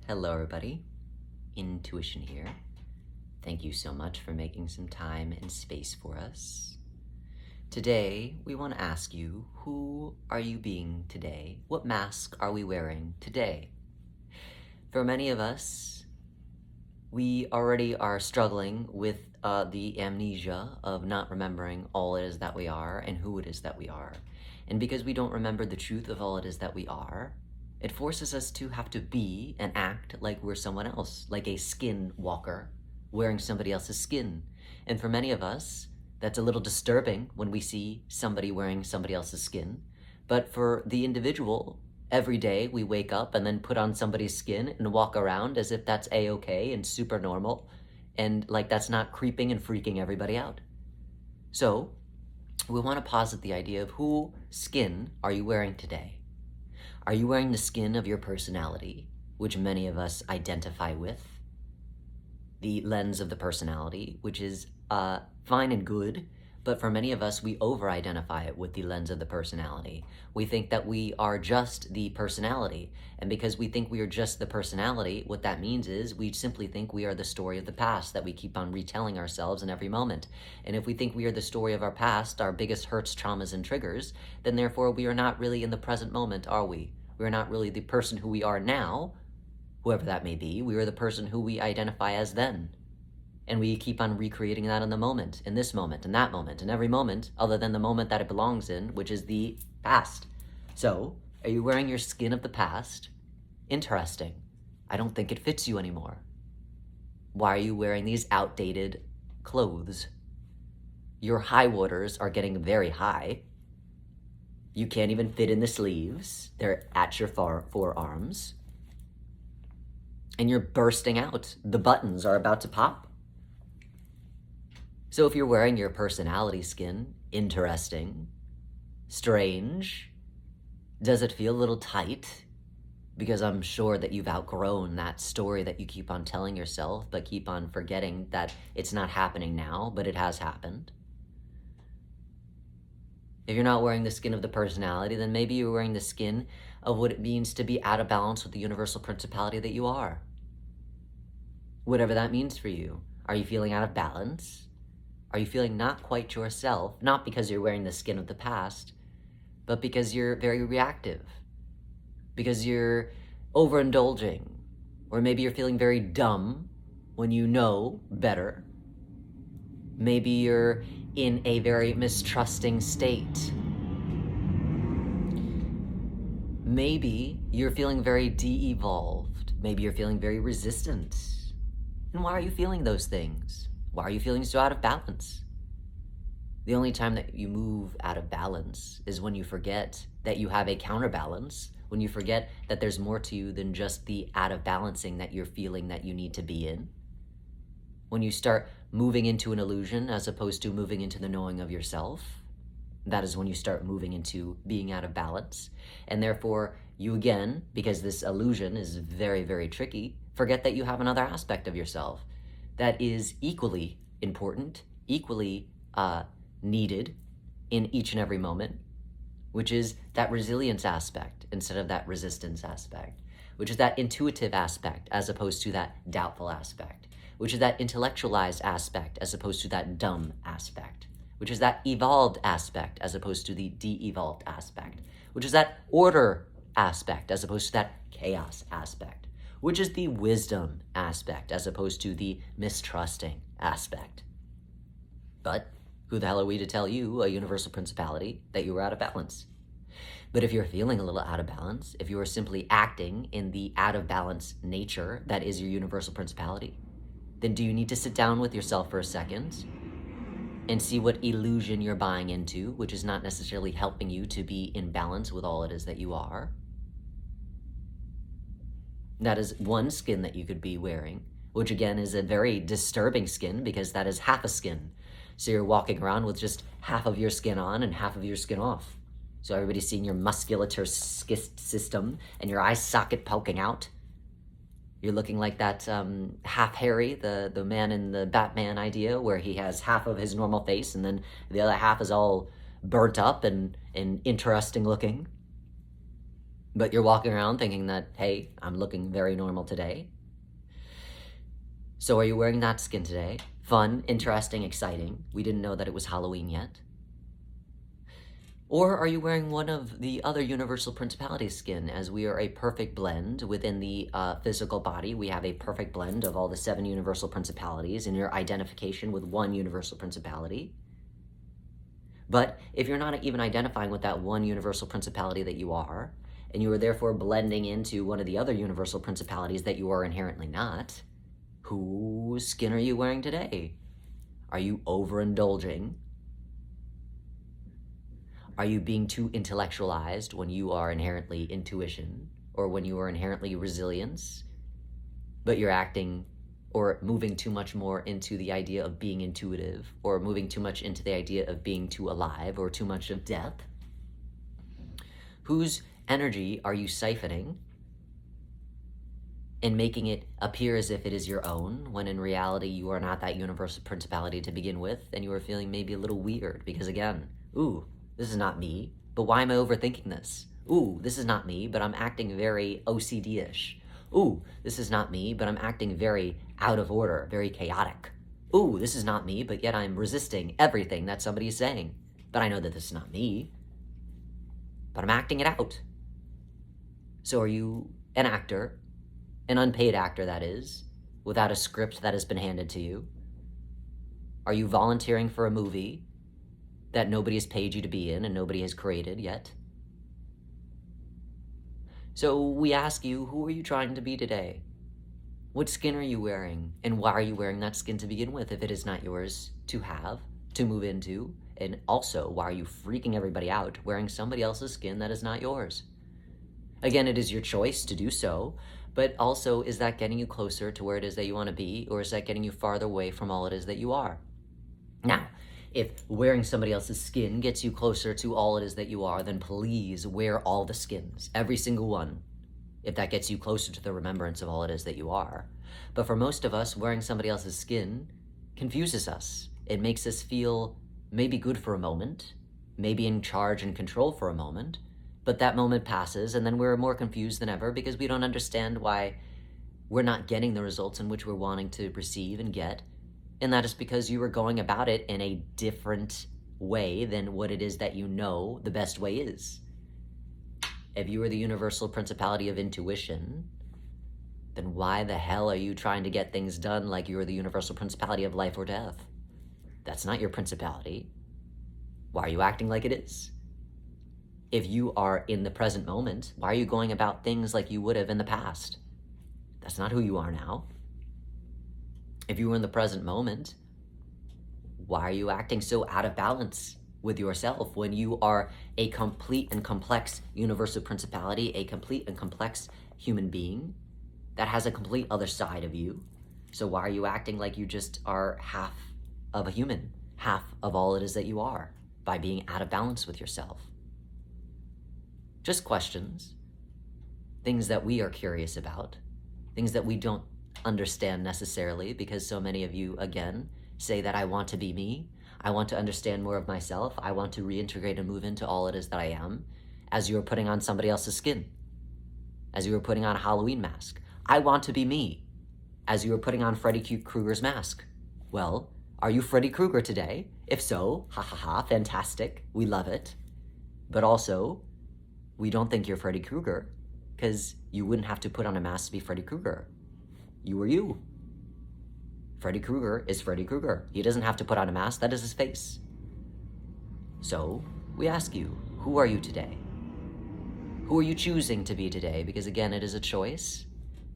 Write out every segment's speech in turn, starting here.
Hello everybody, Intuition here. Thank you so much for making some time and space for us. Today, we want to ask you, who are you being today? What mask are we wearing today? For many of us, we already are struggling with the amnesia of not remembering all it is that we are and who it is that we are. And because we don't remember the truth of all it is that we are, it forces us to have to be and act like we're someone else, like a skin walker, wearing somebody else's skin. And for many of us, that's a little disturbing when we see somebody wearing somebody else's skin. But for the individual, every day we wake up and then put on somebody's skin and walk around as if that's a-okay and super normal, and like that's not creeping and freaking everybody out. So we want to posit the idea of who skin are you wearing today? Are you wearing the skin of your personality, which many of us identify with? The lens of the personality, which is fine and good, but for many of us, we over-identify it with the lens of the personality. We think that we are just the personality, and because we think we are just the personality, what that means is we simply think we are the story of the past that we keep on retelling ourselves in every moment. And if we think we are the story of our past, our biggest hurts, traumas, and triggers, then therefore we are not really in the present moment, are we? We are not really the person who we are now, whoever that may be. We are the person who we identify as then. And we keep on recreating that in the moment, in this moment, in that moment, in every moment, other than the moment that it belongs in, which is the past. So, are you wearing your skin of the past? Interesting. I don't think it fits you anymore. Why are you wearing these outdated clothes? Your high waters are getting very high. You can't even fit in the sleeves. They're at your forearms. And you're bursting out. The buttons are about to pop. So if you're wearing your personality skin, interesting, strange, does it feel a little tight? Because I'm sure that you've outgrown that story that you keep on telling yourself, but keep on forgetting that it's not happening now, but it has happened. If you're not wearing the skin of the personality, then maybe you're wearing the skin of what it means to be out of balance with the universal principality that you are. Whatever that means for you. Are you feeling out of balance? Are you feeling not quite yourself, not because you're wearing the skin of the past, but because you're very reactive, because you're overindulging, or maybe you're feeling very dumb when you know better. Maybe you're in a very mistrusting state. Maybe you're feeling very de-evolved. Maybe you're feeling very resistant. And why are you feeling those things? Why are you feeling so out of balance? The only time that you move out of balance is when you forget that you have a counterbalance, when you forget that there's more to you than just the out of balancing that you're feeling that you need to be in. When you start moving into an illusion as opposed to moving into the knowing of yourself, that is when you start moving into being out of balance. And therefore, you again, because this illusion is very, very tricky, forget that you have another aspect of yourself that is equally important, equally needed in each and every moment, which is that resilience aspect instead of that resistance aspect, which is that intuitive aspect as opposed to that doubtful aspect, which is that intellectualized aspect as opposed to that dumb aspect, which is that evolved aspect as opposed to the de-evolved aspect, which is that order aspect as opposed to that chaos aspect, which is the wisdom aspect as opposed to the mistrusting aspect. But who the hell are we to tell you, a universal principality, that you are out of balance? But if you're feeling a little out of balance, if you are simply acting in the out of balance nature that is your universal principality, then do you need to sit down with yourself for a second and see what illusion you're buying into, which is not necessarily helping you to be in balance with all it is that you are? That is one skin that you could be wearing, which again is a very disturbing skin because that is half a skin. So you're walking around with just half of your skin on and half of your skin off. So everybody's seeing your musculature system and your eye socket poking out. You're looking like that half Harry, the man in the Batman idea, where he has half of his normal face and then the other half is all burnt up and interesting looking. But you're walking around thinking that, hey, I'm looking very normal today. So are you wearing that skin today? Fun, interesting, exciting. We didn't know that it was Halloween yet. Or are you wearing one of the other universal principalities skin, as we are a perfect blend within the physical body? We have a perfect blend of all the 7 universal principalities in your identification with one universal principality. But if you're not even identifying with that one universal principality that you are, and you are therefore blending into one of the other universal principalities that you are inherently not, whose skin are you wearing today? Are you overindulging? Are you being too intellectualized when you are inherently intuition, or when you are inherently resilience, but you're acting or moving too much more into the idea of being intuitive, or moving too much into the idea of being too alive, or too much of death? Whose energy are you siphoning and making it appear as if it is your own, when in reality you are not that universal principality to begin with, and you are feeling maybe a little weird because, again, ooh, this is not me, but why am I overthinking this? Ooh, this is not me, but I'm acting very OCD-ish. Ooh, this is not me, but I'm acting very out of order, very chaotic. Ooh, this is not me, but yet I'm resisting everything that somebody is saying. But I know that this is not me, but I'm acting it out. So are you an actor, an unpaid actor that is, without a script that has been handed to you? Are you volunteering for a movie that nobody has paid you to be in and nobody has created yet? So we ask you, who are you trying to be today? What skin are you wearing? And why are you wearing that skin to begin with if it is not yours to have, to move into? And also, why are you freaking everybody out wearing somebody else's skin that is not yours? Again, it is your choice to do so, but also, is that getting you closer to where it is that you want to be, or is that getting you farther away from all it is that you are? Now, if wearing somebody else's skin gets you closer to all it is that you are, then please wear all the skins, every single one, if that gets you closer to the remembrance of all it is that you are. But for most of us, wearing somebody else's skin confuses us. It makes us feel maybe good for a moment, maybe in charge and control for a moment, but that moment passes, and then we're more confused than ever because we don't understand why we're not getting the results in which we're wanting to receive and get. And that is because you are going about it in a different way than what it is that you know the best way is. If you are the universal principality of intuition, then why the hell are you trying to get things done like you are the universal principality of life or death? That's not your principality. Why are you acting like it is? If you are in the present moment, why are you going about things like you would have in the past? That's not who you are now. If you were in the present moment, why are you acting so out of balance with yourself when you are a complete and complex universal principality, a complete and complex human being that has a complete other side of you? So why are you acting like you just are half of a human, half of all it is that you are, by being out of balance with yourself? Just questions, things that we are curious about, things that we don't understand necessarily, because so many of you, again, say that I want to be me, I want to understand more of myself, I want to reintegrate and move into all it is that I am, as you are putting on somebody else's skin, as you are putting on a Halloween mask. I want to be me, as you are putting on Freddy Krueger's mask. Well, are you Freddy Krueger today? If so, ha ha ha, fantastic, we love it. But also, we don't think you're Freddy Krueger, because you wouldn't have to put on a mask to be Freddy Krueger. You are you. Freddy Krueger is Freddy Krueger. He doesn't have to put on a mask, that is his face. So, we ask you, who are you today? Who are you choosing to be today? Because again, it is a choice.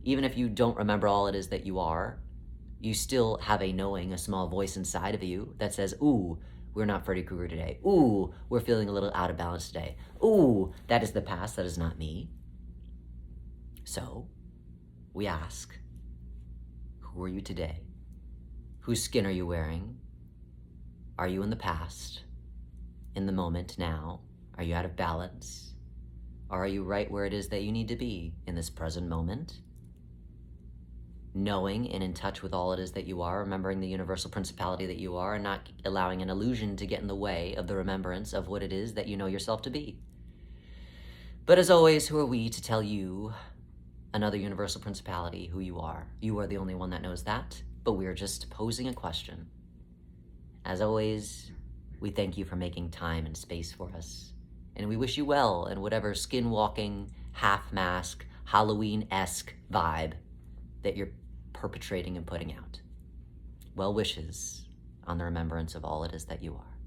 Even if you don't remember all it is that you are, you still have a knowing, a small voice inside of you that says, ooh, we're not Freddy Krueger today. Ooh, we're feeling a little out of balance today. Ooh, that is the past, that is not me. So, we ask, who are you today? Whose skin are you wearing? Are you in the past? In the moment now? Are you out of balance? Or are you right where it is that you need to be in this present moment? Knowing and in touch with all it is that you are, remembering the universal principality that you are, and not allowing an illusion to get in the way of the remembrance of what it is that you know yourself to be. But as always, who are we to tell you, another universal principality, who you are? You are the only one that knows that, but we are just posing a question. As always, we thank you for making time and space for us, and we wish you well in whatever skinwalking, half-mask, Halloween-esque vibe that you're perpetrating and putting out. Well wishes on the remembrance of all it is that you are.